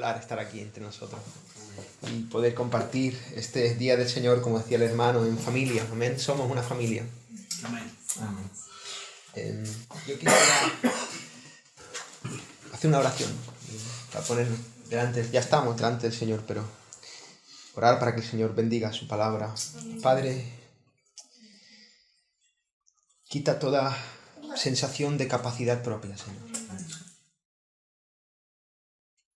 espectacular estar aquí entre nosotros y poder compartir este día del Señor, como decía el hermano, en familia. Amén. Somos una familia. Amén. Amén. Yo quisiera hacer una oración para ponernos delante. Ya estamos delante del Señor, pero orar para que el Señor bendiga su palabra. Padre, quita toda sensación de capacidad propia, Señor.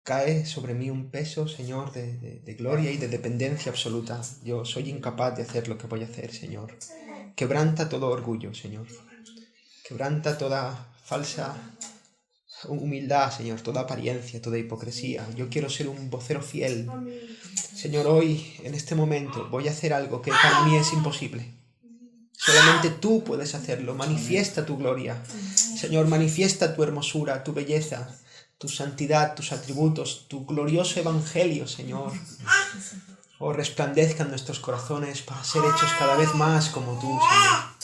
Cae sobre mí un peso, Señor, de gloria y de dependencia absoluta. Yo soy incapaz de hacer lo que voy a hacer, Señor. Quebranta todo orgullo, Señor. Quebranta toda falsa humildad, Señor, toda apariencia, toda hipocresía. Yo quiero ser un vocero fiel. Señor, hoy, en este momento, voy a hacer algo que para mí es imposible. Solamente tú puedes hacerlo. Manifiesta tu gloria. Señor, manifiesta tu hermosura, tu belleza, tu santidad, tus atributos, tu glorioso evangelio, Señor. Oh, resplandezca en nuestros corazones para ser hechos cada vez más como tú, Señor.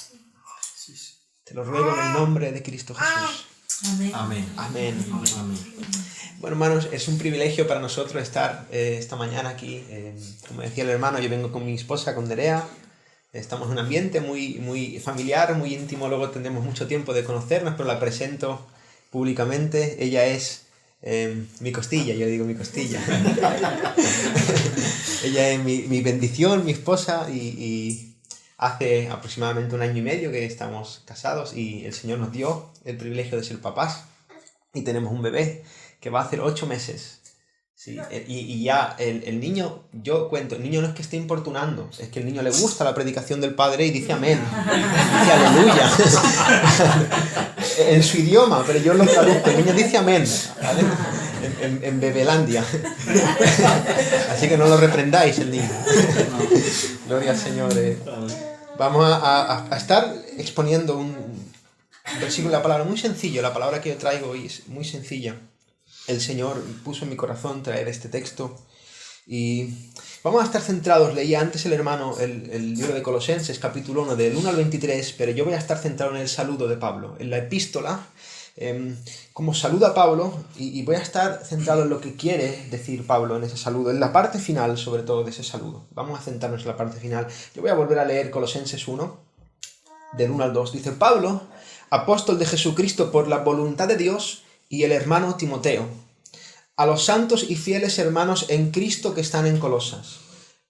Te lo ruego en el nombre de Cristo Jesús. Amén. Amén. Amén. Bueno, hermanos, es un privilegio para nosotros estar esta mañana aquí. Como decía el hermano, yo vengo con mi esposa, con Nerea. Estamos en un ambiente muy familiar, muy íntimo. Luego tendremos mucho tiempo de conocernos, pero la presento públicamente. Ella es mi costilla, yo digo mi costilla. Ella es mi bendición, mi esposa, y hace aproximadamente 1 año y medio que estamos casados y el Señor nos dio el privilegio de ser papás. Y tenemos un bebé que va a hacer 8 meses. Sí, y ya el niño, yo cuento, el niño no es que esté importunando, es que el niño le gusta la predicación del Padre y dice amén, dice aleluya, en su idioma, pero yo lo traduzco, el niño dice amén, ¿vale? En Bebelandia. Así que no lo reprendáis el niño. Gloria al Señor. Vamos a estar exponiendo un versículo de la palabra muy sencillo, la palabra que yo traigo hoy es muy sencilla. El Señor puso en mi corazón traer este texto y vamos a estar centrados. Leía antes el hermano el libro de Colosenses, capítulo 1, del 1 al 23, pero yo voy a estar centrado en el saludo de Pablo, en la epístola, como saluda a Pablo, y voy a estar centrado en lo que quiere decir Pablo en ese saludo, en la parte final sobre todo de ese saludo. Vamos a centrarnos en la parte final. Yo voy a volver a leer Colosenses 1, del 1 al 2. Dice: Pablo, apóstol de Jesucristo por la voluntad de Dios, y el hermano Timoteo, a los santos y fieles hermanos en Cristo que están en Colosas,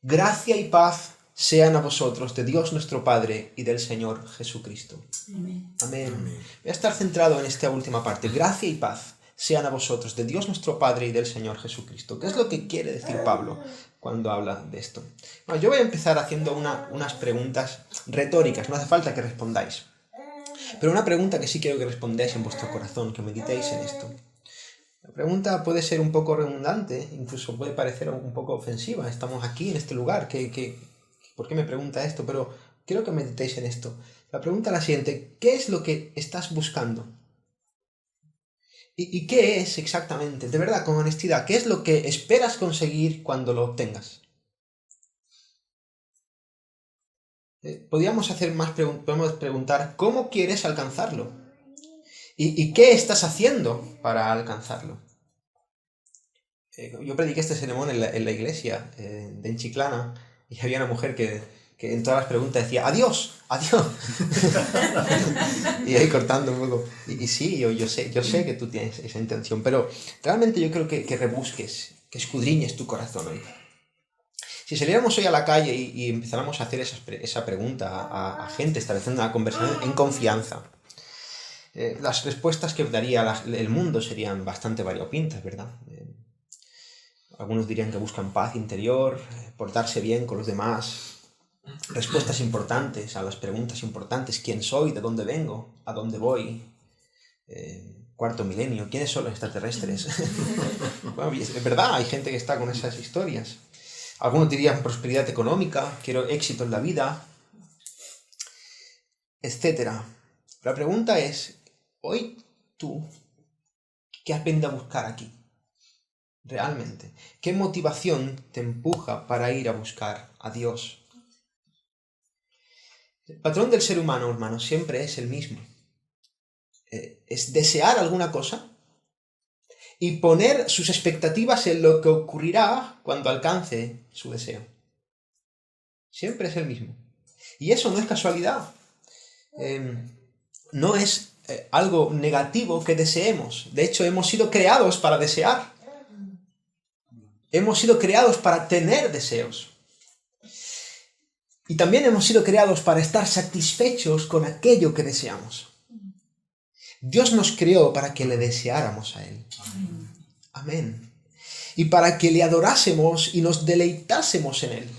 gracia y paz sean a vosotros de Dios nuestro Padre y del Señor Jesucristo. Amén. Amén. Voy a estar centrado en esta última parte. Gracia y paz sean a vosotros de Dios nuestro Padre y del Señor Jesucristo. ¿Qué es lo que quiere decir Pablo cuando habla de esto? Bueno, yo voy a empezar haciendo unas preguntas retóricas, no hace falta que respondáis. Pero una pregunta que sí quiero que respondáis en vuestro corazón, que meditéis en esto. La pregunta puede ser un poco redundante, incluso puede parecer un poco ofensiva. Estamos aquí en este lugar, ¿por qué me pregunta esto? Pero quiero que meditéis en esto. La pregunta es la siguiente: ¿qué es lo que estás buscando? ¿Y qué es exactamente, de verdad, con honestidad, qué es lo que esperas conseguir cuando lo obtengas? Podríamos podemos preguntar: ¿cómo quieres alcanzarlo? ¿Y qué estás haciendo para alcanzarlo? Yo prediqué este sermón en la iglesia de Chiclana, y había una mujer que en todas las preguntas decía ¡adiós! ¡Adiós! Y ahí cortando un poco. Y sí, yo sé que tú tienes esa intención, pero realmente yo creo que rebusques, que escudriñes tu corazón hoy. Si saliéramos hoy a la calle y empezáramos a hacer esa pregunta a gente, estableciendo una conversación en confianza, las respuestas que daría el mundo serían bastante variopintas, ¿verdad? Algunos dirían que buscan paz interior, portarse bien con los demás, respuestas importantes a las preguntas importantes: ¿quién soy? ¿De dónde vengo? ¿A dónde voy? Cuarto milenio, ¿quiénes son los extraterrestres? Bueno, es verdad, hay gente que está con esas historias. Algunos dirían prosperidad económica, quiero éxito en la vida, etc. La pregunta es, hoy tú, ¿qué has venido a buscar aquí? Realmente, ¿qué motivación te empuja para ir a buscar a Dios? El patrón del ser humano, hermano, siempre es el mismo. Es desear alguna cosa y poner sus expectativas en lo que ocurrirá cuando alcance su deseo. Siempre es el mismo. Y eso no es casualidad. No es algo negativo que deseemos. De hecho, hemos sido creados para desear. Hemos sido creados para tener deseos. Y también hemos sido creados para estar satisfechos con aquello que deseamos. Dios nos creó para que le deseáramos a Él. Amén. Y para que le adorásemos y nos deleitásemos en Él.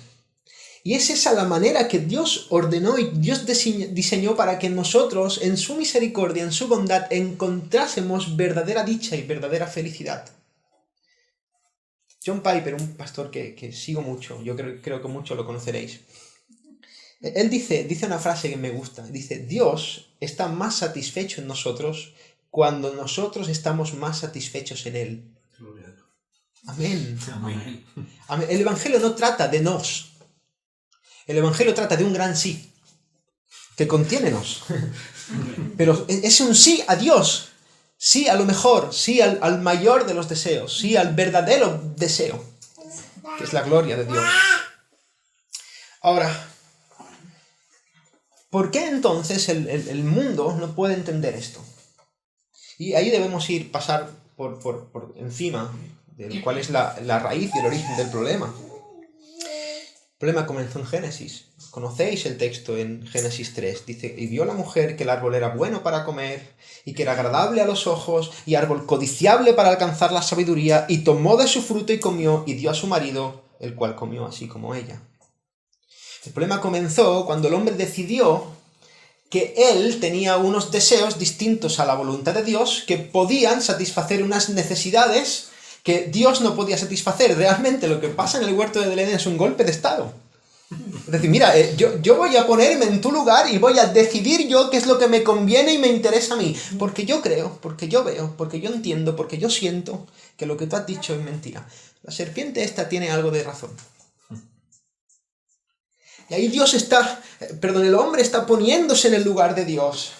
Y es esa la manera que Dios ordenó y Dios diseñó para que nosotros, en su misericordia, en su bondad, encontrásemos verdadera dicha y verdadera felicidad. John Piper, un pastor que sigo mucho, yo creo que muchos lo conoceréis. Él dice una frase que me gusta. Dice, Dios está más satisfecho en nosotros cuando nosotros estamos más satisfechos en Él. Amén. Amén. Amén. El Evangelio no trata de nos. El Evangelio trata de un gran sí, que contiene nos. Pero es un sí a Dios, sí a lo mejor, sí al mayor de los deseos, sí al verdadero deseo, que es la gloria de Dios. Ahora, ¿por qué entonces el mundo no puede entender esto? Y ahí debemos pasar por encima de cuál es la raíz y el origen del problema. El problema comenzó en Génesis. Conocéis el texto en Génesis 3. Dice, y vio la mujer que el árbol era bueno para comer, y que era agradable a los ojos, y árbol codiciable para alcanzar la sabiduría, y tomó de su fruto y comió, y dio a su marido, el cual comió así como ella. El problema comenzó cuando el hombre decidió que él tenía unos deseos distintos a la voluntad de Dios, que podían satisfacer unas necesidades que Dios no podía satisfacer. Realmente lo que pasa en el huerto de Edén es un golpe de estado. Es decir, mira, yo voy a ponerme en tu lugar y voy a decidir yo qué es lo que me conviene y me interesa a mí. Porque yo creo, porque yo veo, porque yo entiendo, porque yo siento que lo que tú has dicho es mentira. La serpiente esta tiene algo de razón. Y ahí el hombre está poniéndose en el lugar de Dios.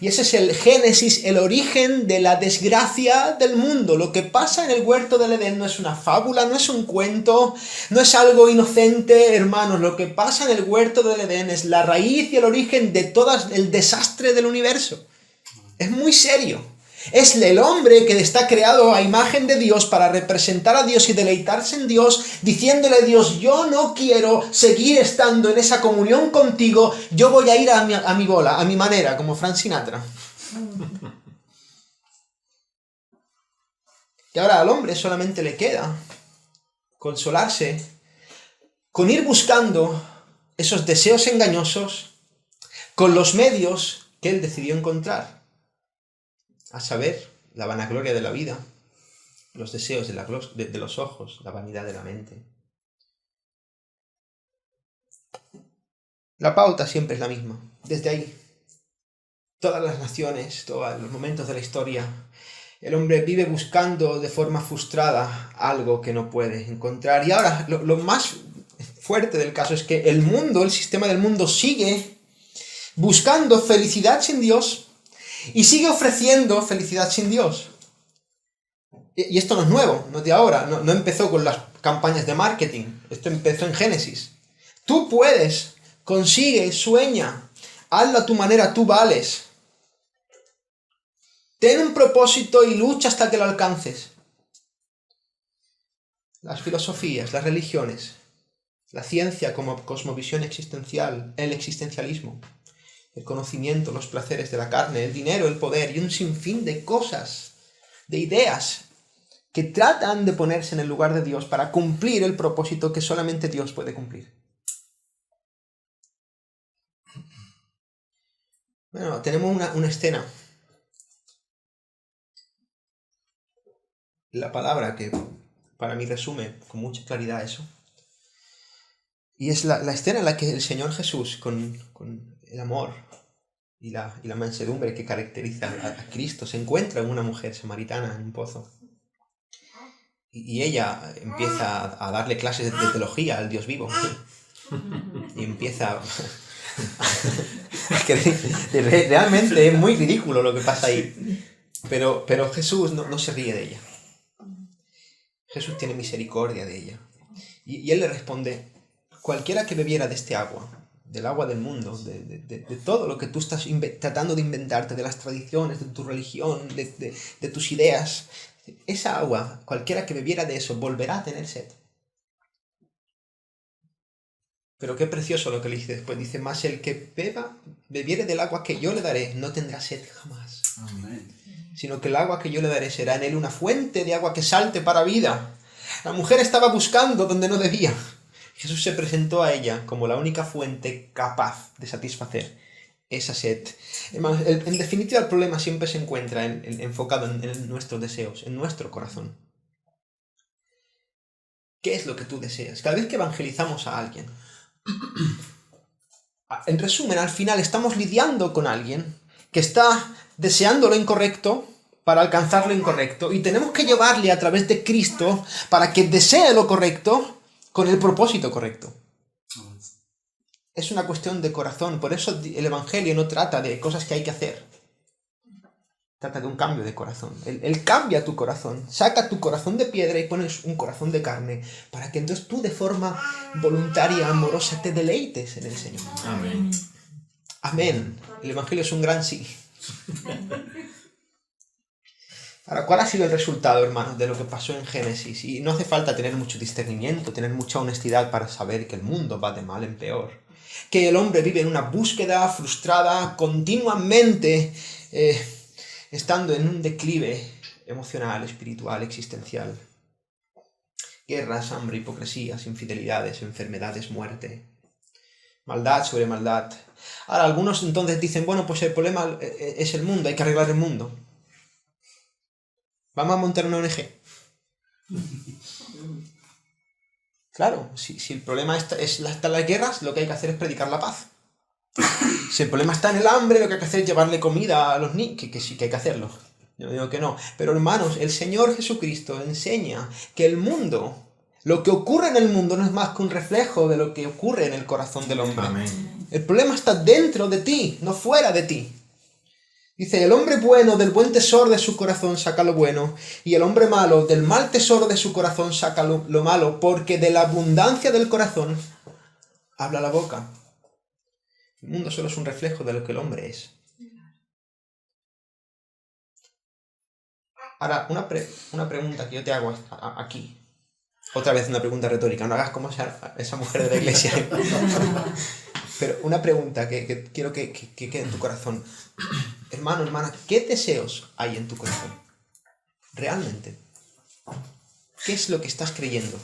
Y ese es el génesis, el origen de la desgracia del mundo. Lo que pasa en el huerto del Edén no es una fábula, no es un cuento, no es algo inocente, hermanos. Lo que pasa en el huerto del Edén es la raíz y el origen de todo el desastre del universo. Es muy serio. Es el hombre que está creado a imagen de Dios para representar a Dios y deleitarse en Dios, diciéndole a Dios, yo no quiero seguir estando en esa comunión contigo, yo voy a ir a mi bola, a mi manera, como Frank Sinatra. Y ahora al hombre solamente le queda consolarse con ir buscando esos deseos engañosos con los medios que él decidió encontrar. A saber, la vanagloria de la vida, los deseos de los ojos, la vanidad de la mente. La pauta siempre es la misma, desde ahí. Todas las naciones, todos los momentos de la historia, el hombre vive buscando de forma frustrada algo que no puede encontrar. Y ahora, lo más fuerte del caso es que el sistema del mundo sigue buscando felicidad sin Dios, y sigue ofreciendo felicidad sin Dios. Y esto no es nuevo, no es de ahora, no empezó con las campañas de marketing, esto empezó en Génesis. Tú puedes, consigue, sueña, hazlo a tu manera, tú vales. Ten un propósito y lucha hasta que lo alcances. Las filosofías, las religiones, la ciencia como cosmovisión existencial, el existencialismo, el conocimiento, los placeres de la carne, el dinero, el poder y un sinfín de cosas, de ideas que tratan de ponerse en el lugar de Dios para cumplir el propósito que solamente Dios puede cumplir. Bueno, tenemos una escena. La palabra que para mí resume con mucha claridad eso. Y es la escena en la que el Señor Jesús, con el amor y la mansedumbre que caracteriza a Cristo, se encuentra en una mujer samaritana en un pozo. Y ella empieza a darle clases de teología al Dios vivo. Y empieza... Realmente es muy ridículo lo que pasa ahí. Pero Jesús no se ríe de ella. Jesús tiene misericordia de ella. Y él le responde, cualquiera que bebiera de este agua, del agua del mundo, de todo lo que tú estás tratando de inventarte, de las tradiciones, de tu religión, de tus ideas, esa agua, cualquiera que bebiera de eso, volverá a tener sed. Pero qué precioso lo que le dice después. Dice, mas el que bebiere del agua que yo le daré, no tendrá sed jamás. Amén. Sino que el agua que yo le daré será en él una fuente de agua que salte para vida. La mujer estaba buscando donde no debía. Jesús se presentó a ella como la única fuente capaz de satisfacer esa sed. En definitiva, el problema siempre se encuentra enfocado en nuestros deseos, en nuestro corazón. ¿Qué es lo que tú deseas? Cada vez que evangelizamos a alguien, en resumen, al final estamos lidiando con alguien que está deseando lo incorrecto para alcanzar lo incorrecto, y tenemos que llevarle a través de Cristo para que desee lo correcto con el propósito correcto. Es una cuestión de corazón. Por eso el Evangelio no trata de cosas que hay que hacer. Trata de un cambio de corazón. Él cambia tu corazón. Saca tu corazón de piedra y pones un corazón de carne, para que entonces tú de forma voluntaria, amorosa, te deleites en el Señor. Amén. Amén. El Evangelio es un gran sí. Ahora, ¿cuál ha sido el resultado, hermanos, de lo que pasó en Génesis? Y no hace falta tener mucho discernimiento, tener mucha honestidad para saber que el mundo va de mal en peor. Que el hombre vive en una búsqueda frustrada continuamente, estando en un declive emocional, espiritual, existencial. Guerras, hambre, hipocresías, infidelidades, enfermedades, muerte. Maldad sobre maldad. Ahora, algunos entonces dicen, bueno, pues el problema es el mundo, hay que arreglar el mundo. Vamos a montar una ONG. Claro, si el problema está en las guerras, lo que hay que hacer es predicar la paz. Si el problema está en el hambre, lo que hay que hacer es llevarle comida a los niños, que sí que hay que hacerlo. Yo digo que no. Pero hermanos, el Señor Jesucristo enseña que el mundo, lo que ocurre en el mundo no es más que un reflejo de lo que ocurre en el corazón del hombre. Amén. El problema está dentro de ti, no fuera de ti. Dice, el hombre bueno del buen tesoro de su corazón saca lo bueno, y el hombre malo del mal tesoro de su corazón saca lo malo, porque de la abundancia del corazón habla la boca. El mundo solo es un reflejo de lo que el hombre es. Ahora, una pregunta que yo te hago aquí. Otra vez una pregunta retórica, no hagas como esa mujer de la iglesia. Pero una pregunta que quiero que quede en tu corazón. Hermano, hermana, ¿qué deseos hay en tu corazón? Realmente. ¿Qué es lo que estás creyendo?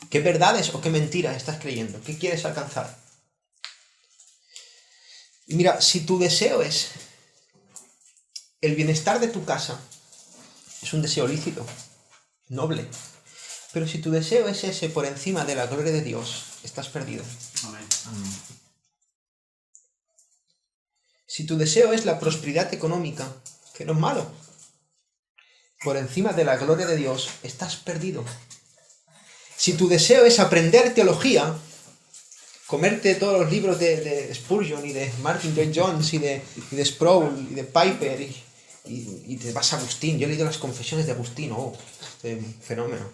¿Qué verdades o qué mentiras estás creyendo? ¿Qué quieres alcanzar? Y mira, si tu deseo es el bienestar de tu casa, es un deseo lícito, noble. Pero si tu deseo es ese por encima de la gloria de Dios, estás perdido. Amén. Amén. Si tu deseo es la prosperidad económica, que no es malo, por encima de la gloria de Dios, estás perdido. Si tu deseo es aprender teología, comerte todos los libros de Spurgeon y de Martin Lloyd-Jones y de Sproul y de Piper y te vas a Agustín. Yo he leído las confesiones de Agustín, este fenómeno.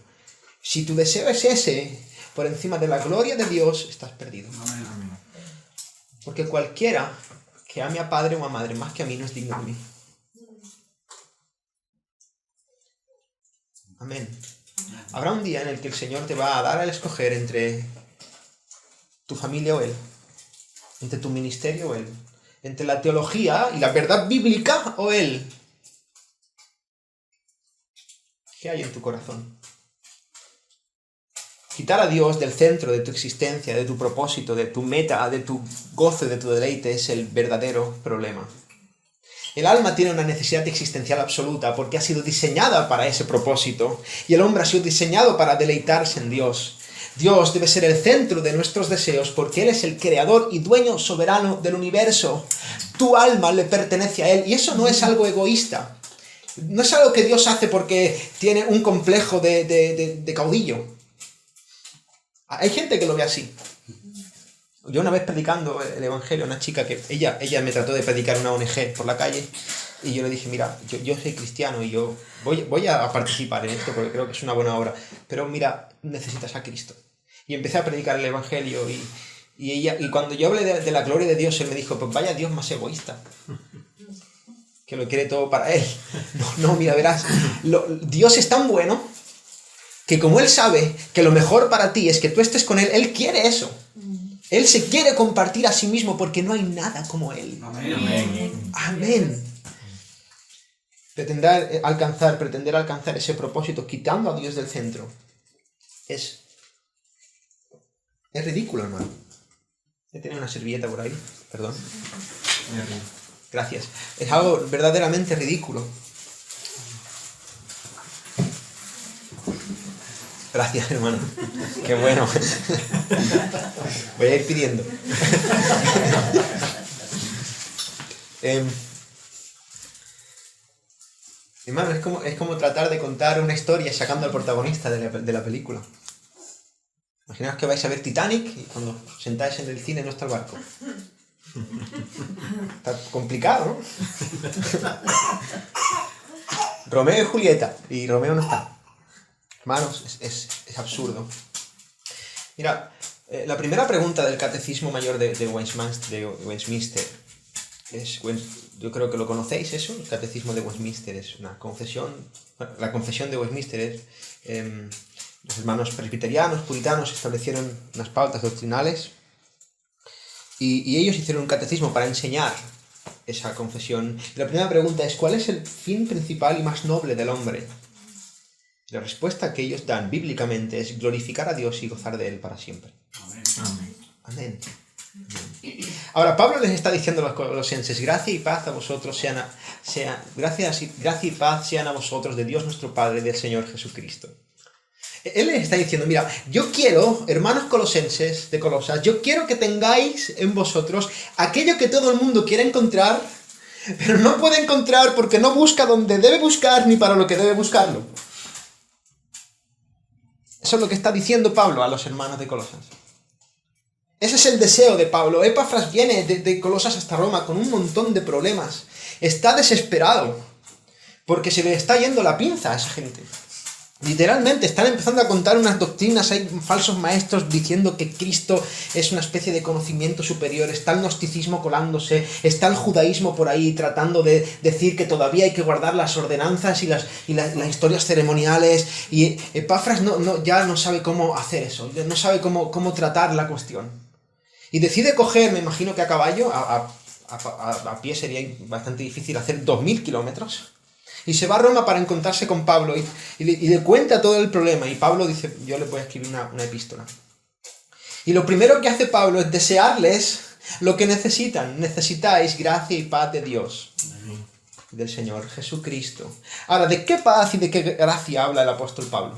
Si tu deseo es ese, por encima de la gloria de Dios, estás perdido. Amén. Amén. Porque cualquiera que ame a padre o a madre más que a mí no es digno de mí. Amén. Habrá un día en el que el Señor te va a dar a escoger entre tu familia o Él, entre tu ministerio o Él, entre la teología y la verdad bíblica o Él. ¿Qué hay en tu corazón? Quitar a Dios del centro de tu existencia, de tu propósito, de tu meta, de tu goce, de tu deleite, es el verdadero problema. El alma tiene una necesidad existencial absoluta porque ha sido diseñada para ese propósito, y el hombre ha sido diseñado para deleitarse en Dios. Dios debe ser el centro de nuestros deseos porque Él es el creador y dueño soberano del universo. Tu alma le pertenece a Él, y eso no es algo egoísta. No es algo que Dios hace porque tiene un complejo de caudillo. Hay gente que lo ve así. Yo una vez predicando el Evangelio a una chica que ella me trató de predicar una ONG por la calle y yo le dije, mira, yo soy cristiano y yo voy a participar en esto porque creo que es una buena obra, pero mira, necesitas a Cristo. Y empecé a predicar el Evangelio y cuando yo hablé de la gloria de Dios, él me dijo, pues vaya Dios más egoísta, que lo quiere todo para él. No, mira, verás, Dios es tan bueno que como Él sabe que lo mejor para ti es que tú estés con Él, Él quiere eso. Él se quiere compartir a sí mismo porque no hay nada como Él. Amén. Amén. Pretender alcanzar ese propósito quitando a Dios del centro es ridículo, hermano. He tenido una servilleta por ahí, perdón. Gracias. Es algo verdaderamente ridículo. Gracias, hermano. Qué bueno. Voy a ir pidiendo. Hermano, es como tratar de contar una historia sacando al protagonista de la película. Imaginaos que vais a ver Titanic y cuando sentáis en el cine no está el barco. Está complicado, ¿no? Romeo y Julieta, y Romeo no está. Hermanos, es absurdo. Mira, la primera pregunta del Catecismo Mayor de Westminster es, yo creo que lo conocéis eso, el Catecismo de Westminster es una confesión, la confesión de Westminster es, los hermanos presbiterianos, puritanos establecieron unas pautas doctrinales y ellos hicieron un catecismo para enseñar esa confesión. Y la primera pregunta es, ¿cuál es el fin principal y más noble del hombre? La respuesta que ellos dan bíblicamente es glorificar a Dios y gozar de Él para siempre. Amén. Amén. Ahora, Pablo les está diciendo a los colosenses, gracia y paz a vosotros gracia y paz sean a vosotros de Dios nuestro Padre y del Señor Jesucristo. Él les está diciendo, mira, yo quiero, hermanos colosenses de Colosas, yo quiero que tengáis en vosotros aquello que todo el mundo quiere encontrar, pero no puede encontrar porque no busca donde debe buscar ni para lo que debe buscarlo. Eso es lo que está diciendo Pablo a los hermanos de Colosas. Ese es el deseo de Pablo. Epafras viene de Colosas hasta Roma con un montón de problemas. Está desesperado porque se le está yendo la pinza a esa gente. Literalmente están empezando a contar unas doctrinas, hay falsos maestros diciendo que Cristo es una especie de conocimiento superior, está el gnosticismo colándose, está el judaísmo por ahí tratando de decir que todavía hay que guardar las ordenanzas y las historias ceremoniales, y Epafras ya no sabe cómo hacer eso, no sabe cómo tratar la cuestión. Y decide coger, me imagino que a caballo, a pie sería bastante difícil hacer 2000 kilómetros, y se va a Roma para encontrarse con Pablo y le cuenta todo el problema. Y Pablo dice, yo le voy a escribir una epístola. Y lo primero que hace Pablo es desearles lo que necesitan. Necesitáis gracia y paz de Dios, del Señor Jesucristo. Ahora, ¿de qué paz y de qué gracia habla el apóstol Pablo?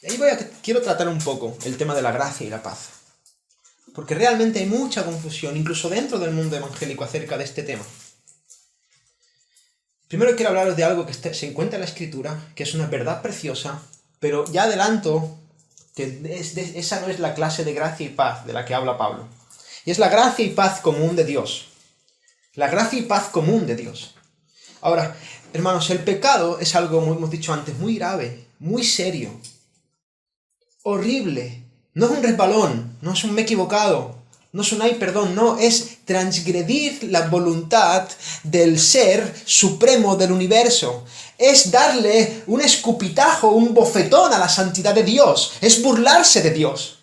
Y ahí quiero tratar un poco el tema de la gracia y la paz. Porque realmente hay mucha confusión, incluso dentro del mundo evangélico, acerca de este tema. Primero quiero hablaros de algo que se encuentra en la Escritura, que es una verdad preciosa, pero ya adelanto que esa no es la clase de gracia y paz de la que habla Pablo. Y es la gracia y paz común de Dios. La gracia y paz común de Dios. Ahora, hermanos, el pecado es algo, como hemos dicho antes, muy grave, muy serio, horrible. No es un resbalón, no es un me he equivocado, no es un ay perdón, no, es transgredir la voluntad del ser supremo del universo. Es darle un escupitajo, un bofetón a la santidad de Dios. Es burlarse de Dios.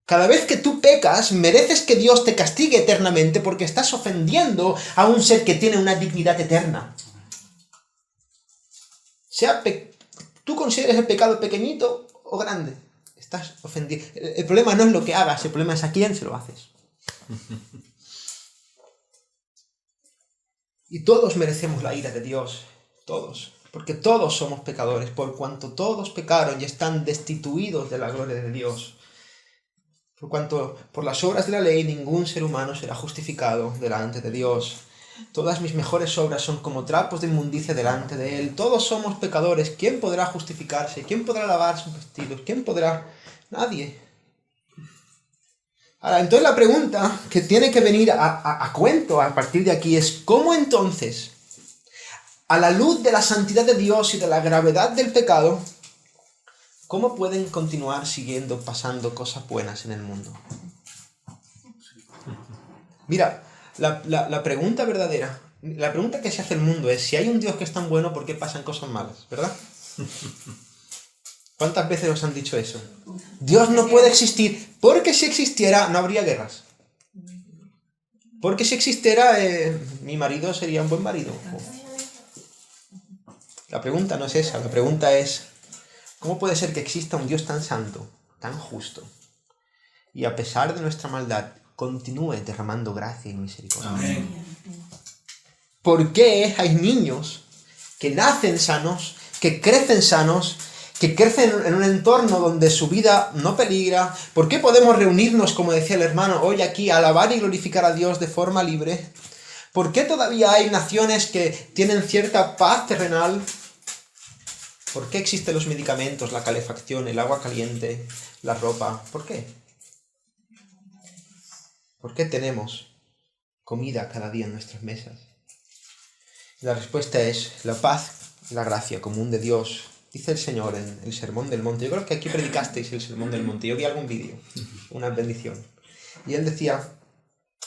Cada vez que tú pecas, mereces que Dios te castigue eternamente porque estás ofendiendo a un ser que tiene una dignidad eterna. Tú consideres el pecado pequeñito o grande. Estás ofendido. El problema no es lo que hagas, el problema es a quién se lo haces. Y todos merecemos la ira de Dios, todos, porque todos somos pecadores, por cuanto todos pecaron y están destituidos de la gloria de Dios. Por cuanto por las obras de la ley ningún ser humano será justificado delante de Dios. Todas mis mejores obras son como trapos de inmundicia delante de Él. Todos somos pecadores. ¿Quién podrá justificarse? ¿Quién podrá lavar sus vestidos? ¿Quién podrá? Nadie. Ahora, entonces la pregunta que tiene que venir a cuento a partir de aquí es, ¿cómo entonces, a la luz de la santidad de Dios y de la gravedad del pecado, cómo pueden continuar pasando cosas buenas en el mundo? Mira, la pregunta verdadera, la pregunta que se hace el mundo es, si hay un Dios que es tan bueno, ¿por qué pasan cosas malas? ¿Verdad? ¿Cuántas veces os han dicho eso? Dios no puede existir, porque si existiera no habría guerras. Porque si existiera, mi marido sería un buen marido. La pregunta no es esa, la pregunta es, ¿cómo puede ser que exista un Dios tan santo, tan justo, y a pesar de nuestra maldad, continúe derramando gracia y misericordia? Amén. ¿Por qué hay niños que nacen sanos, que crecen sanos, que crecen en un entorno donde su vida no peligra? ¿Por qué podemos reunirnos, como decía el hermano, hoy aquí a alabar y glorificar a Dios de forma libre? ¿Por qué todavía hay naciones que tienen cierta paz terrenal? ¿Por qué existen los medicamentos, la calefacción, el agua caliente, la ropa? ¿Por qué? ¿Por qué tenemos comida cada día en nuestras mesas? La respuesta es la paz y la gracia común de Dios. Dice el Señor en el Sermón del Monte. Yo creo que aquí predicasteis el Sermón del Monte. Yo vi algún vídeo, una bendición. Y él decía,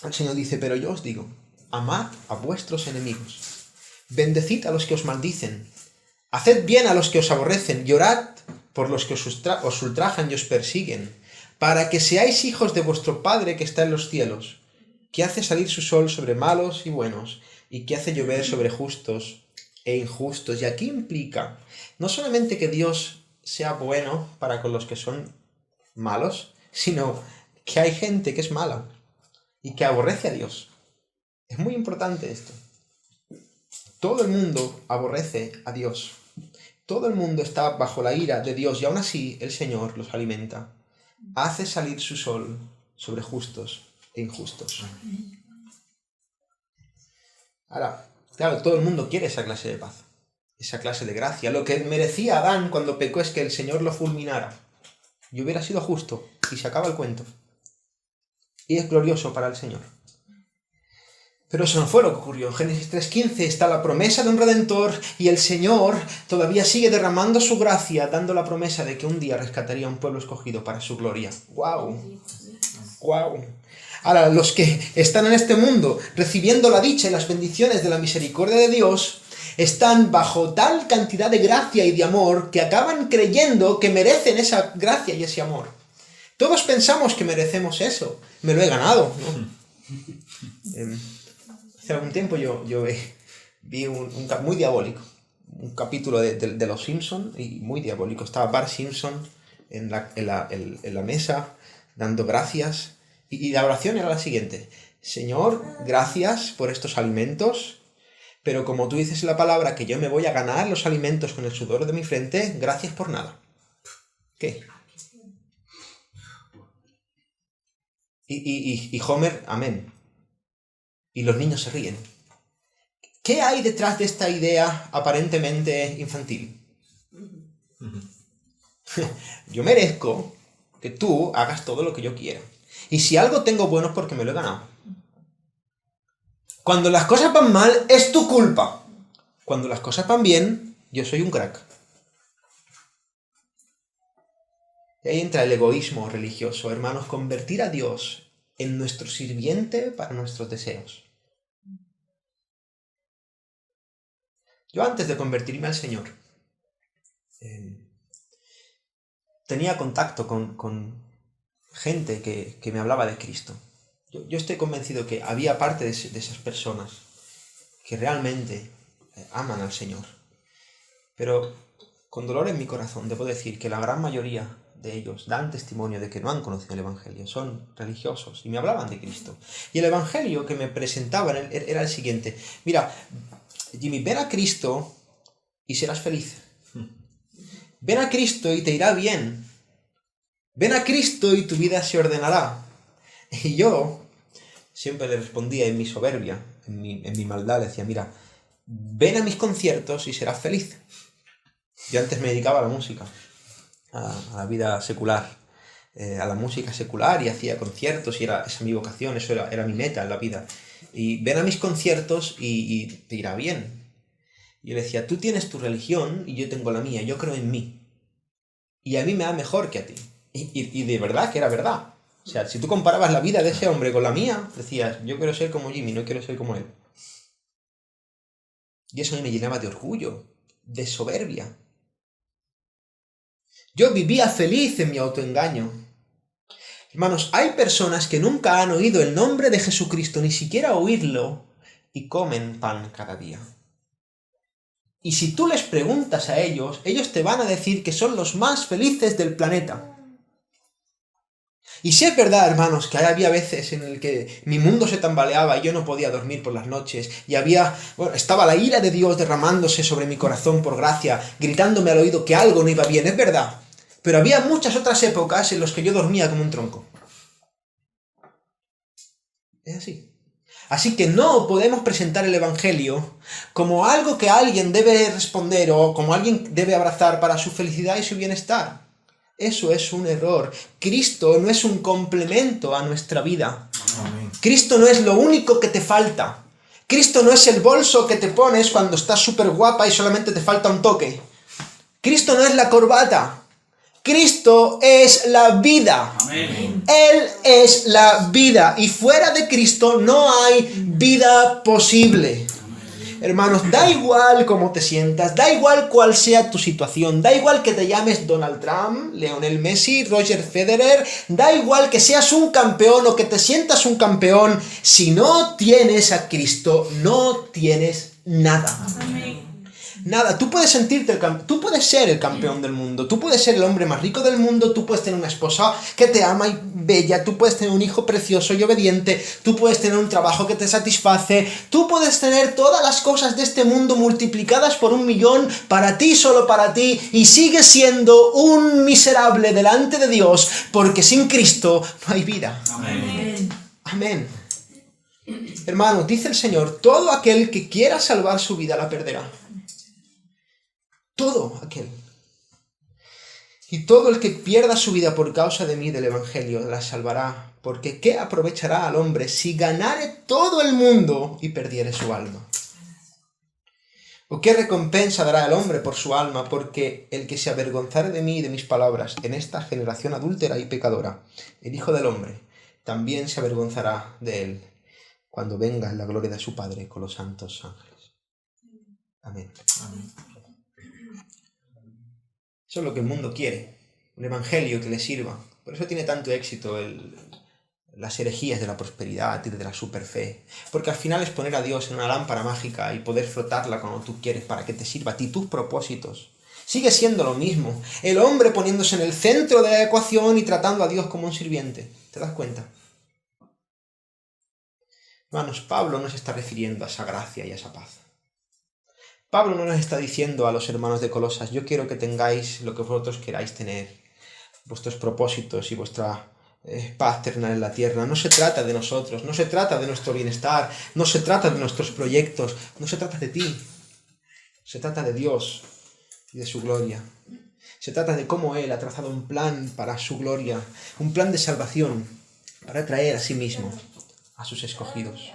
el Señor dice, pero yo os digo, amad a vuestros enemigos, bendecid a los que os maldicen, haced bien a los que os aborrecen, y orad por los que os ultrajan y os persiguen, para que seáis hijos de vuestro Padre que está en los cielos, que hace salir su sol sobre malos y buenos, y que hace llover sobre justos e injustos. Y aquí implica no solamente que Dios sea bueno para con los que son malos, sino que hay gente que es mala y que aborrece a Dios. Es muy importante esto. Todo el mundo aborrece a Dios. Todo el mundo está bajo la ira de Dios y aún así el Señor los alimenta. Hace salir su sol sobre justos e injustos. Ahora, claro, todo el mundo quiere esa clase de paz, esa clase de gracia. Lo que merecía Adán cuando pecó es que el Señor lo fulminara y hubiera sido justo y se acaba el cuento. Y es glorioso para el Señor. Pero eso no fue lo que ocurrió. En Génesis 3:15 está la promesa de un Redentor y el Señor todavía sigue derramando su gracia, dando la promesa de que un día rescataría a un pueblo escogido para su gloria. ¡Guau! ¡Guau! Ahora, los que están en este mundo recibiendo la dicha y las bendiciones de la misericordia de Dios están bajo tal cantidad de gracia y de amor que acaban creyendo que merecen esa gracia y ese amor. Todos pensamos que merecemos eso. Me lo he ganado, ¿no? Hace algún tiempo yo vi un muy diabólico, un capítulo de Los Simpson y muy diabólico. Estaba Bart Simpson en la mesa dando gracias y la oración era la siguiente: Señor, gracias por estos alimentos, pero como tú dices en la palabra que yo me voy a ganar los alimentos con el sudor de mi frente, gracias por nada. ¿Qué? Y Homer, amén. Y los niños se ríen. ¿Qué hay detrás de esta idea aparentemente infantil? Yo merezco que tú hagas todo lo que yo quiera. Y si algo tengo bueno es porque me lo he ganado. Cuando las cosas van mal, es tu culpa. Cuando las cosas van bien, yo soy un crack. Y ahí entra el egoísmo religioso, hermanos, convertir a Dios en nuestro sirviente para nuestros deseos. Yo antes de convertirme al Señor, tenía contacto con gente que me hablaba de Cristo. Yo estoy convencido que había parte de esas personas que realmente aman al Señor. Pero con dolor en mi corazón debo decir que la gran mayoría de ellos dan testimonio de que no han conocido el Evangelio, son religiosos y me hablaban de Cristo. Y el Evangelio que me presentaban era el siguiente: mira, Jimmy, ven a Cristo y serás feliz. Ven a Cristo y te irá bien. Ven a Cristo y tu vida se ordenará. Y yo siempre le respondía en mi soberbia, en mi maldad, le decía: mira, ven a mis conciertos y serás feliz. Yo antes me dedicaba a la música, a la vida secular. a la música secular y hacía conciertos y esa mi vocación, eso era mi meta en la vida. Y ven a mis conciertos y te irá bien. Y yo le decía, tú tienes tu religión y yo tengo la mía, yo creo en mí. Y a mí me va mejor que a ti. Y de verdad que era verdad. O sea, si tú comparabas la vida de ese hombre con la mía, decías, yo quiero ser como Jimmy, no quiero ser como él. Y eso a mí me llenaba de orgullo, de soberbia. Yo vivía feliz en mi autoengaño. Hermanos, hay personas que nunca han oído el nombre de Jesucristo, ni siquiera oírlo, y comen pan cada día. Y si tú les preguntas a ellos, ellos te van a decir que son los más felices del planeta. Y si es verdad, hermanos, que había veces en el que mi mundo se tambaleaba y yo no podía dormir por las noches, y estaba la ira de Dios derramándose sobre mi corazón por gracia, gritándome al oído que algo no iba bien, es verdad. Pero había muchas otras épocas en las que yo dormía como un tronco. Es así. Así que no podemos presentar el Evangelio como algo que alguien debe responder o como alguien debe abrazar para su felicidad y su bienestar. Eso es un error. Cristo no es un complemento a nuestra vida. Amén. Cristo no es lo único que te falta. Cristo no es el bolso que te pones cuando estás súper guapa y solamente te falta un toque. Cristo no es la corbata. Cristo es la vida. Amén. Él es la vida. Y fuera de Cristo no hay vida posible. Hermanos, da igual cómo te sientas, da igual cuál sea tu situación, da igual que te llames Donald Trump, Lionel Messi, Roger Federer, da igual que seas un campeón o que te sientas un campeón, si no tienes a Cristo, no tienes nada. Amén. Nada, tú puedes tú puedes ser el campeón del mundo, tú puedes ser el hombre más rico del mundo, tú puedes tener una esposa que te ama y bella, tú puedes tener un hijo precioso y obediente, tú puedes tener un trabajo que te satisface, tú puedes tener todas las cosas de este mundo multiplicadas por 1.000.000 para ti, solo para ti, y sigues siendo un miserable delante de Dios, porque sin Cristo no hay vida. Amén. Amén. Hermano, dice el Señor, todo aquel que quiera salvar su vida la perderá. Todo aquel. Y todo el que pierda su vida por causa de mí, del Evangelio, la salvará. Porque ¿qué aprovechará al hombre si ganare todo el mundo y perdiere su alma? ¿O qué recompensa dará el hombre por su alma? Porque el que se avergonzare de mí y de mis palabras en esta generación adúltera y pecadora, el Hijo del Hombre, también se avergonzará de él cuando venga en la gloria de su Padre con los santos ángeles. Amén. Amén. Eso es lo que el mundo quiere, un evangelio que le sirva. Por eso tiene tanto éxito las herejías de la prosperidad y de la superfe. Porque al final es poner a Dios en una lámpara mágica y poder frotarla cuando tú quieres para que te sirva a ti tus propósitos. Sigue siendo lo mismo. El hombre poniéndose en el centro de la ecuación y tratando a Dios como un sirviente. ¿Te das cuenta? Hermanos, Pablo no se está refiriendo a esa gracia y a esa paz. Pablo no nos está diciendo a los hermanos de Colosas, yo quiero que tengáis lo que vosotros queráis tener, vuestros propósitos y vuestra paz terrenal en la tierra. No se trata de nosotros, no se trata de nuestro bienestar, no se trata de nuestros proyectos, no se trata de ti. Se trata de Dios y de su gloria. Se trata de cómo Él ha trazado un plan para su gloria, un plan de salvación para traer a sí mismo a sus escogidos.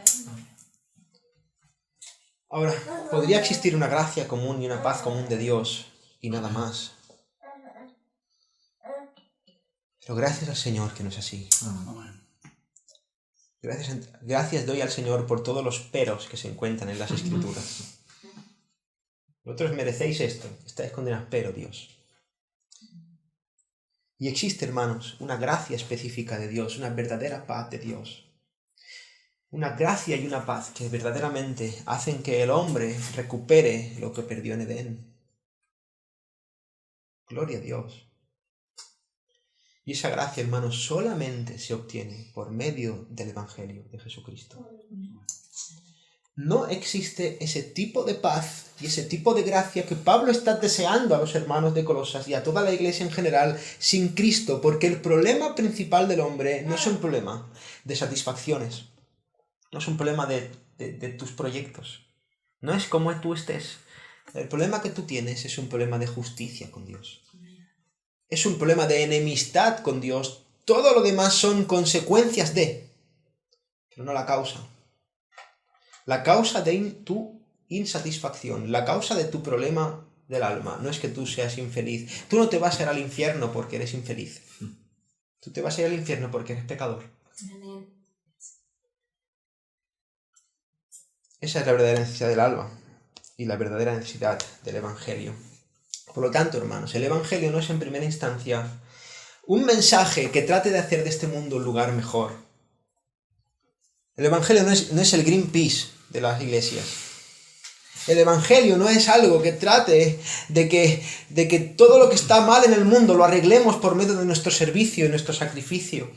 Ahora, podría existir una gracia común y una paz común de Dios y nada más. Pero gracias al Señor que no es así. Amén. Gracias doy al Señor por todos los peros que se encuentran en las Escrituras. Vosotros merecéis esto, estáis condenados, pero Dios. Y existe, hermanos, una gracia específica de Dios, una verdadera paz de Dios. Una gracia y una paz que verdaderamente hacen que el hombre recupere lo que perdió en Edén. Gloria a Dios. Y esa gracia, hermanos, solamente se obtiene por medio del Evangelio de Jesucristo. No existe ese tipo de paz y ese tipo de gracia que Pablo está deseando a los hermanos de Colosas y a toda la iglesia en general sin Cristo, porque el problema principal del hombre no es un problema de satisfacciones. No es un problema de tus proyectos. No es como tú estés. El problema que tú tienes es un problema de justicia con Dios. Es un problema de enemistad con Dios Todo lo demás son consecuencias de, pero no la causa. La causa de tu insatisfacción, la causa de tu problema del alma, no es que tú seas infeliz. Tú no te vas a ir al infierno porque eres infeliz. Tú te vas a ir al infierno porque eres pecador. Esa es la verdadera necesidad del alma y la verdadera necesidad del Evangelio. Por lo tanto, hermanos, el Evangelio no es en primera instancia un mensaje que trate de hacer de este mundo un lugar mejor. El Evangelio no es el Greenpeace de las iglesias. El Evangelio no es algo que trate de que todo lo que está mal en el mundo lo arreglemos por medio de nuestro servicio y nuestro sacrificio.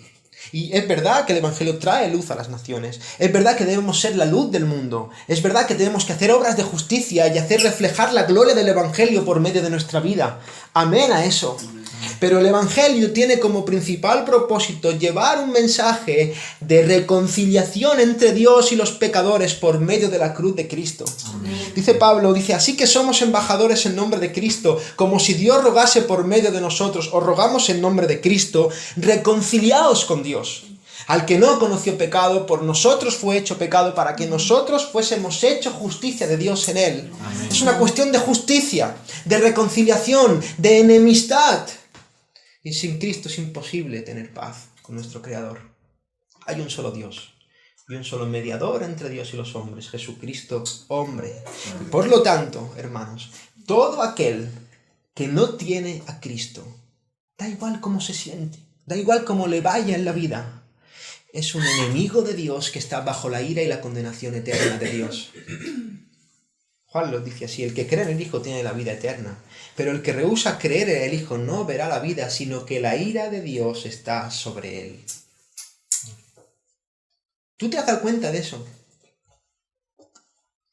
Y es verdad que el Evangelio trae luz a las naciones. Es verdad que debemos ser la luz del mundo. Es verdad que tenemos que hacer obras de justicia y hacer reflejar la gloria del Evangelio por medio de nuestra vida. Amén a eso. Pero el Evangelio tiene como principal propósito llevar un mensaje de reconciliación entre Dios y los pecadores por medio de la cruz de Cristo. Amén. Dice Pablo, así que somos embajadores en nombre de Cristo, como si Dios rogase por medio de nosotros, os rogamos en nombre de Cristo, reconciliaos con Dios. Al que no conoció pecado, por nosotros fue hecho pecado para que nosotros fuésemos hecho justicia de Dios en él. Amén. Es una cuestión de justicia, de reconciliación, de enemistad. Y sin Cristo es imposible tener paz con nuestro Creador. Hay un solo Dios y un solo mediador entre Dios y los hombres, Jesucristo, hombre. Y por lo tanto, hermanos, todo aquel que no tiene a Cristo, da igual cómo se siente, da igual cómo le vaya en la vida, es un enemigo de Dios que está bajo la ira y la condenación eterna de Dios. Juan lo dice así, el que cree en el Hijo tiene la vida eterna, pero el que rehúsa creer en el Hijo no verá la vida, sino que la ira de Dios está sobre él. ¿Tú te has dado cuenta de eso?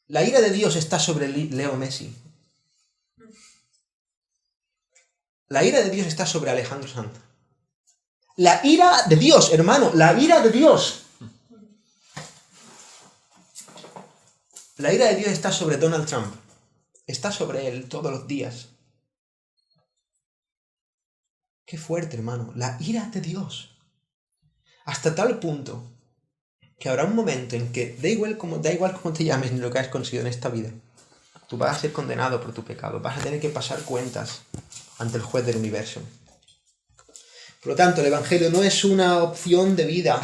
La ira de Dios está sobre Leo Messi. La ira de Dios está sobre Alejandro Sanz. La ira de Dios, hermano, la ira de Dios. La ira de Dios está sobre Donald Trump. Está sobre él todos los días. Qué fuerte, hermano. La ira de Dios. Hasta tal punto que habrá un momento en que da igual cómo te llames ni lo que has conseguido en esta vida. Tú vas a ser condenado por tu pecado. Vas a tener que pasar cuentas ante el juez del universo. Por lo tanto, el Evangelio no es una opción de vida.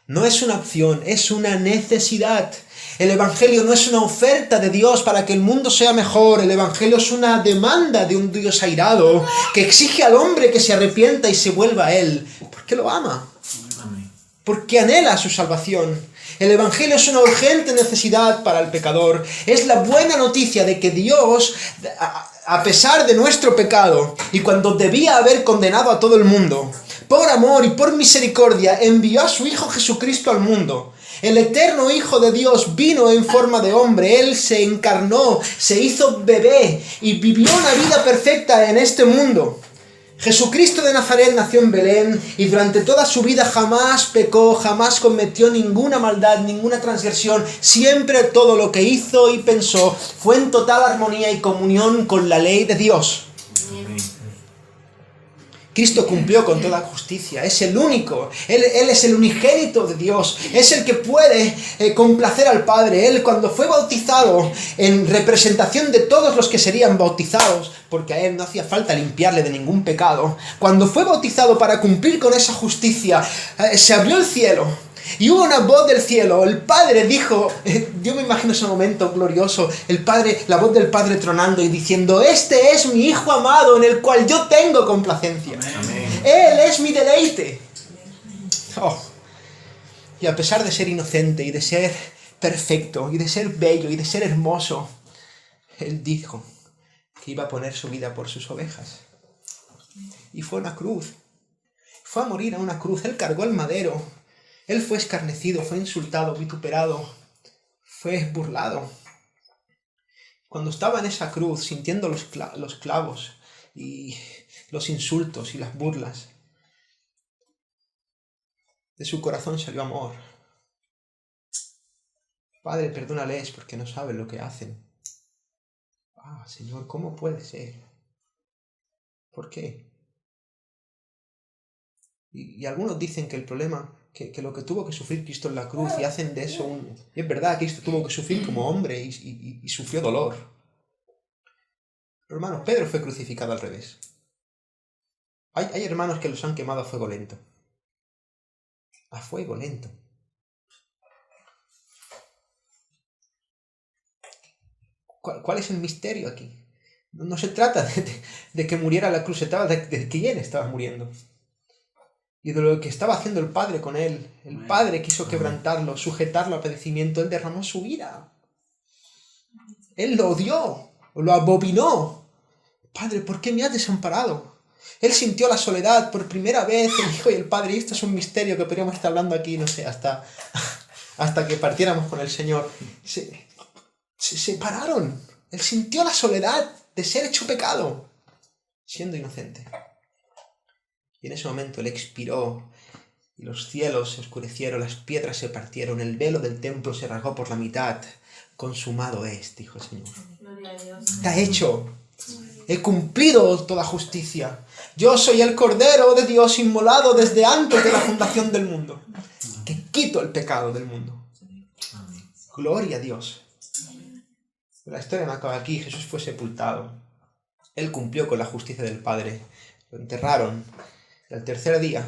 No es una opción, es una necesidad. El Evangelio no es una oferta de Dios para que el mundo sea mejor. El Evangelio es una demanda de un Dios airado que exige al hombre que se arrepienta y se vuelva a Él. Porque lo ama. Porque anhela su salvación. El Evangelio es una urgente necesidad para el pecador. Es la buena noticia de que Dios, a pesar de nuestro pecado, y cuando debía haber condenado a todo el mundo, por amor y por misericordia, envió a su Hijo Jesucristo al mundo. El eterno Hijo de Dios vino en forma de hombre. Él se encarnó, se hizo bebé y vivió una vida perfecta en este mundo. Jesucristo de Nazaret nació en Belén y durante toda su vida jamás pecó, jamás cometió ninguna maldad, ninguna transgresión. Siempre todo lo que hizo y pensó fue en total armonía y comunión con la ley de Dios. Cristo cumplió con toda justicia, es el único, Él es el unigénito de Dios, es el que puede complacer al Padre. Él cuando fue bautizado en representación de todos los que serían bautizados, porque a Él no hacía falta limpiarle de ningún pecado, cuando fue bautizado para cumplir con esa justicia, se abrió el cielo. Y hubo una voz del cielo, el Padre dijo, yo me imagino ese momento glorioso, la voz del Padre tronando y diciendo, este es mi Hijo amado en el cual yo tengo complacencia. Amén. Él es mi deleite. Oh. Y a pesar de ser inocente y de ser perfecto y de ser bello y de ser hermoso, Él dijo que iba a poner su vida por sus ovejas. Y fue a una cruz, fue a morir a una cruz, Él cargó el madero. Él fue escarnecido, fue insultado, vituperado, fue burlado. Cuando estaba en esa cruz, sintiendo los clavos y los insultos y las burlas, de su corazón salió amor. Padre, perdónales porque no saben lo que hacen. Ah, Señor, ¿cómo puede ser? ¿Por qué? Y algunos dicen que el problema, que lo que tuvo que sufrir Cristo en la cruz, y hacen de eso un... Y es verdad, Cristo tuvo que sufrir como hombre y sufrió dolor. Pero hermanos, Pedro fue crucificado al revés. Hay hermanos que los han quemado a fuego lento. A fuego lento. ¿Cuál es el misterio aquí? No se trata de que muriera la cruz, se trata de quién estaba muriendo. Y de lo que estaba haciendo el Padre con él. El Padre quiso quebrantarlo, sujetarlo al padecimiento. Él derramó su ira. Él lo odió, lo abominó. Padre, ¿por qué me has desamparado? Él sintió la soledad por primera vez. El Hijo y el Padre. Y esto es un misterio que podríamos estar hablando aquí, no sé, hasta que partiéramos con el Señor. Se separaron. Él sintió la soledad de ser hecho pecado, siendo inocente. Y en ese momento Él expiró, y los cielos se oscurecieron, las piedras se partieron, el velo del templo se rasgó por la mitad. Consumado es, dijo el Señor. Gloria a Dios. Está hecho. He cumplido toda justicia. Yo soy el Cordero de Dios inmolado desde antes de la fundación del mundo, que quito el pecado del mundo. Gloria a Dios. La historia no acaba aquí. Jesús fue sepultado. Él cumplió con la justicia del Padre. Lo enterraron. Y al tercer día,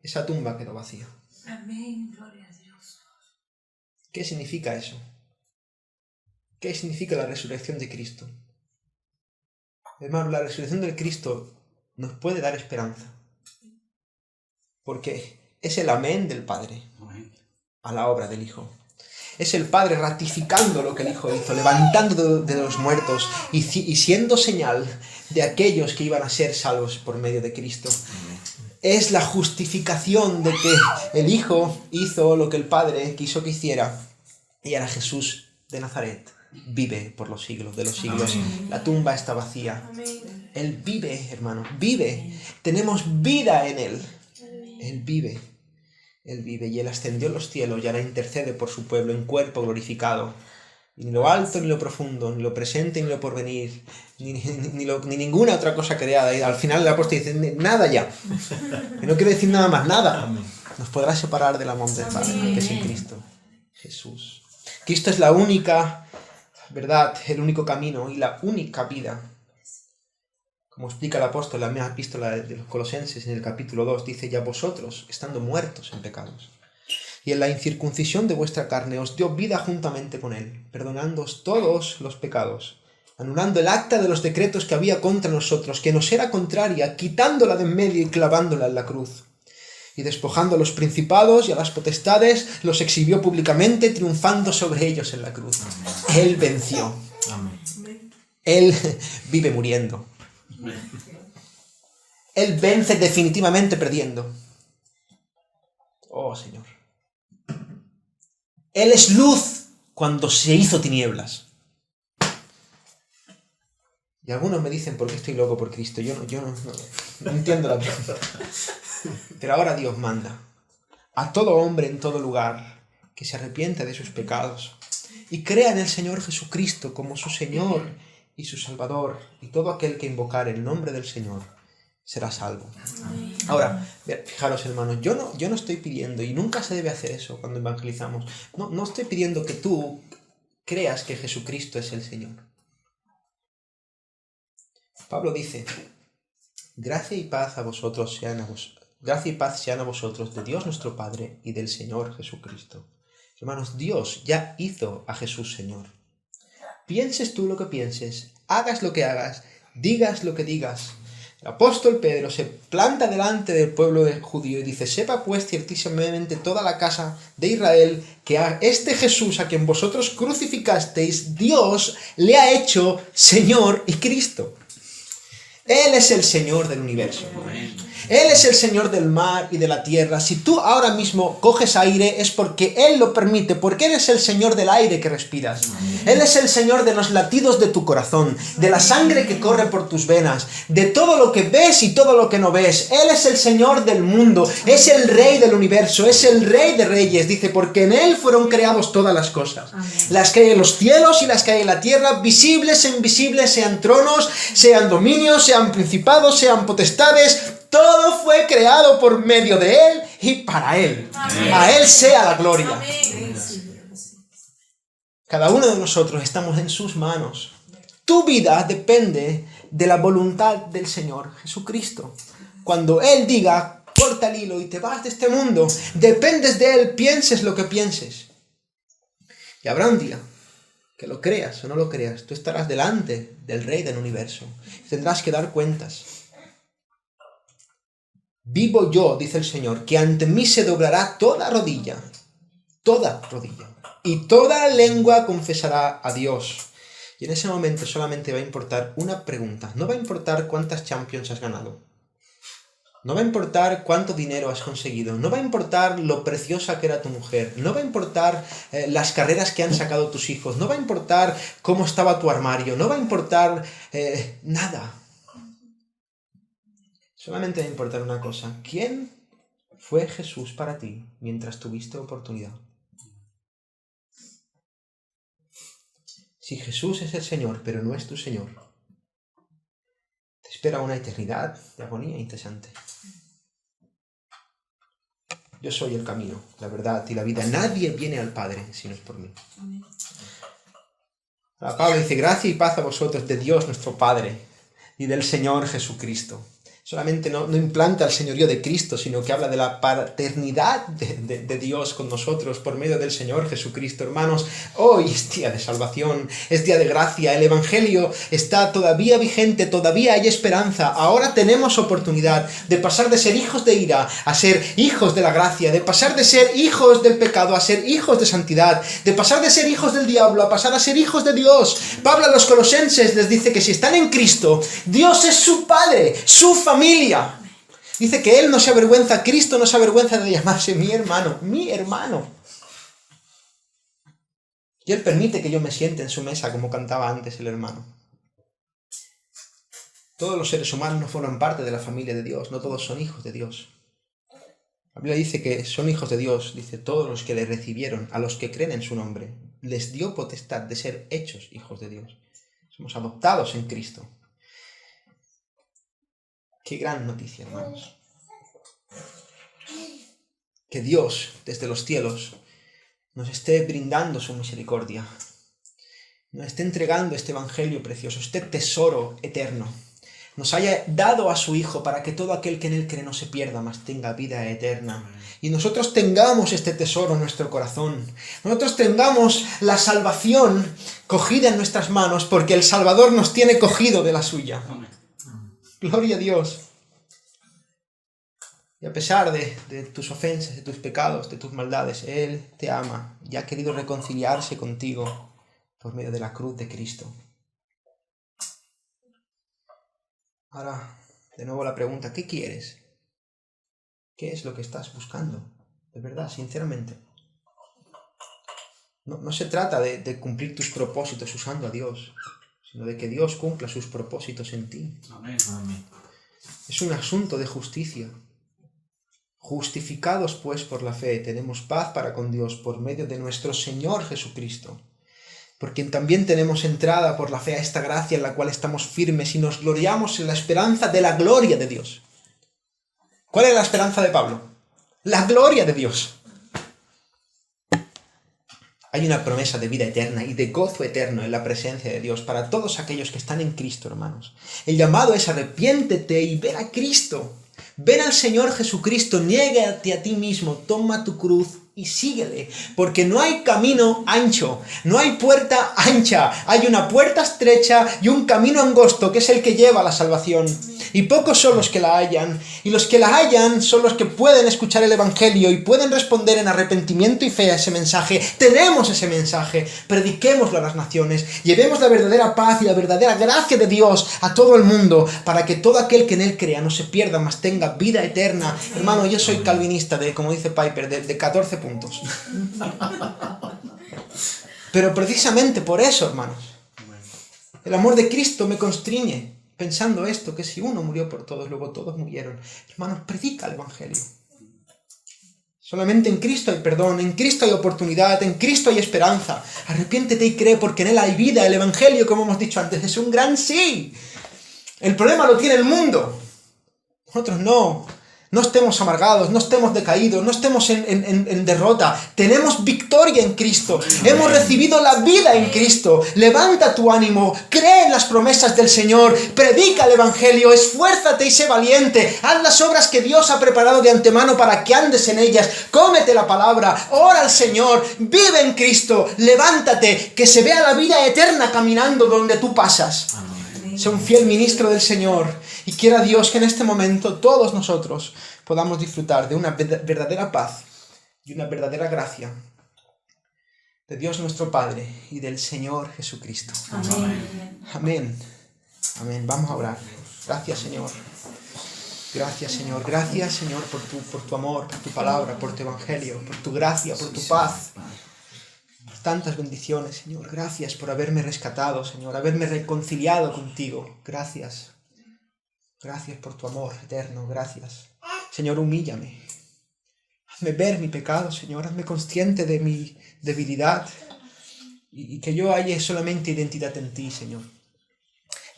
esa tumba quedó vacía. Amén. Gloria a Dios. ¿Qué significa eso? ¿Qué significa la resurrección de Cristo? Hermano, la resurrección de Cristo nos puede dar esperanza. Porque es el amén del Padre a la obra del Hijo. Es el Padre ratificando lo que el Hijo hizo, levantando de los muertos y siendo señal de aquellos que iban a ser salvos por medio de Cristo. Es la justificación de que el Hijo hizo lo que el Padre quiso que hiciera. Y ahora Jesús de Nazaret vive por los siglos de los siglos. Amén. La tumba está vacía. Amén. Él vive, hermano, vive. Tenemos vida en Él. Él vive. Él vive y Él ascendió a los cielos y ahora intercede por su pueblo en cuerpo glorificado. Y ni lo alto, ni lo profundo, ni lo presente, ni lo porvenir, ni ninguna otra cosa creada. Y al final el apóstol dice, nada ya. Y no quiere decir nada más, nada. Nos podrá separar del amor del Padre, que es en Cristo. Jesús. Cristo es la única verdad, el único camino y la única vida. Como explica el apóstol en la misma epístola de los Colosenses en el capítulo 2, dice, ya vosotros, estando muertos en pecados, y en la incircuncisión de vuestra carne os dio vida juntamente con él, perdonándoos todos los pecados, anulando el acta de los decretos que había contra nosotros, que nos era contraria, quitándola de en medio y clavándola en la cruz. Y despojando a los principados y a las potestades, los exhibió públicamente, triunfando sobre ellos en la cruz. Él venció. Amén. Él vive muriendo. Él vence definitivamente perdiendo. Oh, Señor. Él es luz cuando se hizo tinieblas. Y algunos me dicen, ¿por qué estoy loco por Cristo? Yo no entiendo la pregunta. Pero ahora Dios manda a todo hombre en todo lugar que se arrepienta de sus pecados y crea en el Señor Jesucristo como su Señor y su Salvador, y todo aquel que invocare el nombre del Señor será salvo. Ahora, fijaros, hermanos, yo no estoy pidiendo, y nunca se debe hacer eso cuando evangelizamos, no estoy pidiendo que tú creas que Jesucristo es el Señor. Pablo dice, gracia y paz sean a vosotros de Dios nuestro Padre y del Señor Jesucristo. Hermanos, Dios ya hizo a Jesús Señor. Pienses tú lo que pienses, hagas lo que hagas, digas lo que digas. El apóstol Pedro se planta delante del pueblo judío y dice, sepa pues ciertísimamente toda la casa de Israel que a este Jesús a quien vosotros crucificasteis, Dios le ha hecho Señor y Cristo. Él es el Señor del universo. Él es el Señor del mar y de la tierra. Si tú ahora mismo coges aire es porque Él lo permite, porque Él es el Señor del aire que respiras. Él es el Señor de los latidos de tu corazón, de la sangre que corre por tus venas, de todo lo que ves y todo lo que no ves. Él es el Señor del mundo, es el Rey del universo, es el Rey de reyes. Dice, porque en Él fueron creados todas las cosas. Las que hay en los cielos y las que hay en la tierra, visibles e invisibles, sean tronos, sean dominios, sean principados, sean potestades. Todo fue creado por medio de Él y para Él. Amén. A Él sea la gloria. Amén. Cada uno de nosotros estamos en sus manos. Tu vida depende de la voluntad del Señor Jesucristo. Cuando Él diga, corta el hilo y te vas de este mundo, dependes de Él, pienses lo que pienses. Y habrá un día que lo creas o no lo creas, tú estarás delante del Rey del Universo. Tendrás que dar cuentas. Vivo yo, dice el Señor, que ante mí se doblará toda rodilla, y toda lengua confesará a Dios. Y en ese momento solamente va a importar una pregunta. No va a importar cuántas Champions has ganado. No va a importar cuánto dinero has conseguido. No va a importar lo preciosa que era tu mujer. No va a importar las carreras que han sacado tus hijos. No va a importar cómo estaba tu armario. No va a importar nada. Solamente va a importar una cosa. ¿Quién fue Jesús para ti mientras tuviste oportunidad? Si Jesús es el Señor, pero no es tu Señor, te espera una eternidad de agonía incesante. Yo soy el camino, la verdad y la vida. Nadie viene al Padre si no es por mí. Ahora Pablo dice, gracia y paz a vosotros de Dios nuestro Padre y del Señor Jesucristo. Solamente no implanta el señorío de Cristo, sino que habla de la paternidad de Dios con nosotros por medio del Señor Jesucristo. Hermanos, hoy es día de salvación, es día de gracia, el Evangelio está todavía vigente, todavía hay esperanza. Ahora tenemos oportunidad de pasar de ser hijos de ira a ser hijos de la gracia, de pasar de ser hijos del pecado a ser hijos de santidad, de pasar de ser hijos del diablo a pasar a ser hijos de Dios. Pablo a los colosenses les dice que si están en Cristo, Dios es su Padre, su familia. Dice que Él no se avergüenza, Cristo no se avergüenza de llamarse mi hermano, mi hermano. Y Él permite que yo me siente en su mesa, como cantaba antes el hermano. Todos los seres humanos no forman parte de la familia de Dios, no todos son hijos de Dios. La Biblia dice que son hijos de Dios, dice todos los que le recibieron, a los que creen en su nombre, les dio potestad de ser hechos hijos de Dios. Somos adoptados en Cristo. Qué gran noticia, hermanos. Que Dios, desde los cielos, nos esté brindando su misericordia. Nos esté entregando este evangelio precioso, este tesoro eterno. Nos haya dado a su Hijo para que todo aquel que en Él cree no se pierda, mas tenga vida eterna. Y nosotros tengamos este tesoro en nuestro corazón. Nosotros tengamos la salvación cogida en nuestras manos, porque el Salvador nos tiene cogido de la suya. Gloria a Dios. Y a pesar de tus ofensas, de tus pecados, de tus maldades, Él te ama y ha querido reconciliarse contigo por medio de la cruz de Cristo. Ahora, de nuevo la pregunta, ¿qué quieres? ¿Qué es lo que estás buscando? De verdad, sinceramente. No se trata de cumplir tus propósitos usando a Dios, sino de que Dios cumpla sus propósitos en ti. Amén. Amén. Es un asunto de justicia. Justificados pues por la fe, tenemos paz para con Dios por medio de nuestro Señor Jesucristo, por quien también tenemos entrada por la fe a esta gracia en la cual estamos firmes y nos gloriamos en la esperanza de la gloria de Dios. ¿Cuál es la esperanza de Pablo? La gloria de Dios. Hay una promesa de vida eterna y de gozo eterno en la presencia de Dios para todos aquellos que están en Cristo, hermanos. El llamado es arrepiéntete y ven a Cristo. Ven al Señor Jesucristo, niégate a ti mismo, toma tu cruz y síguele, porque no hay camino ancho, no hay puerta ancha, hay una puerta estrecha y un camino angosto que es el que lleva a la salvación. Y pocos son los que la hallan, y los que la hallan son los que pueden escuchar el Evangelio y pueden responder en arrepentimiento y fe a ese mensaje. Tenemos ese mensaje, prediquémoslo a las naciones, llevemos la verdadera paz y la verdadera gracia de Dios a todo el mundo, para que todo aquel que en Él crea no se pierda, mas tenga vida eterna. Hermano, yo soy calvinista, como dice Piper, de 14 puntos. Pero precisamente por eso, hermanos, el amor de Cristo me constriñe, pensando esto, que si uno murió por todos, luego todos murieron. Hermanos, predica el Evangelio. Solamente en Cristo hay perdón, en Cristo hay oportunidad, en Cristo hay esperanza. Arrepiéntete y cree, porque en Él hay vida. El Evangelio, como hemos dicho antes, es un gran sí. El problema lo tiene el mundo. Nosotros no. No estemos amargados, no estemos decaídos, no estemos en derrota. Tenemos victoria en Cristo. Hemos recibido la vida en Cristo. Levanta tu ánimo, cree en las promesas del Señor, predica el Evangelio, esfuérzate y sé valiente. Haz las obras que Dios ha preparado de antemano para que andes en ellas. Cómete la palabra, ora al Señor, vive en Cristo, levántate, que se vea la vida eterna caminando donde tú pasas. Sé un fiel ministro del Señor y quiera Dios que en este momento todos nosotros podamos disfrutar de una verdadera paz y una verdadera gracia de Dios nuestro Padre y del Señor Jesucristo. Amén. Amén. Amén. Vamos a orar. Gracias, Señor. Gracias, Señor. Gracias, Señor, por tu amor, por tu palabra, por tu evangelio, por tu gracia, por tu paz. Por tantas bendiciones, Señor. Gracias por haberme rescatado, Señor, haberme reconciliado contigo. Gracias. Gracias por tu amor eterno. Gracias. Señor, humíllame. Hazme ver mi pecado, Señor. Hazme consciente de mi debilidad y que yo halle solamente identidad en ti, Señor.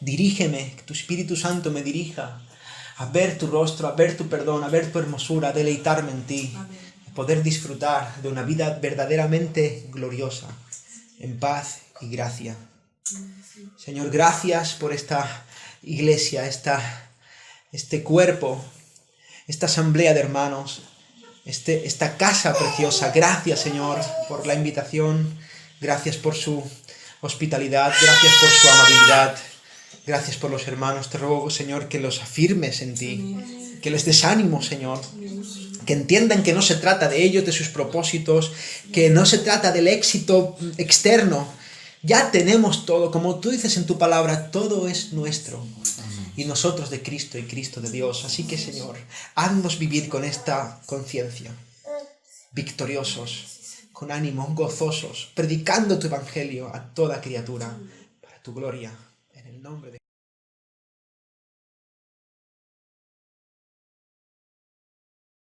Dirígeme, que tu Espíritu Santo me dirija a ver tu rostro, a ver tu perdón, a ver tu hermosura, a deleitarme en ti. Amén. Poder disfrutar de una vida verdaderamente gloriosa, en paz y gracia. Señor, gracias por esta iglesia, este cuerpo, esta asamblea de hermanos, esta casa preciosa. Gracias, Señor, por la invitación, gracias por su hospitalidad, gracias por su amabilidad, gracias por los hermanos. Te ruego, Señor, que los afirmes en ti, que les des ánimo, Señor. Que entiendan que no se trata de ellos, de sus propósitos, que no se trata del éxito externo. Ya tenemos todo, como tú dices en tu palabra, todo es nuestro. Y nosotros de Cristo y Cristo de Dios. Así que, Señor, haznos vivir con esta conciencia, victoriosos, con ánimo, gozosos, predicando tu evangelio a toda criatura, para tu gloria, en el nombre de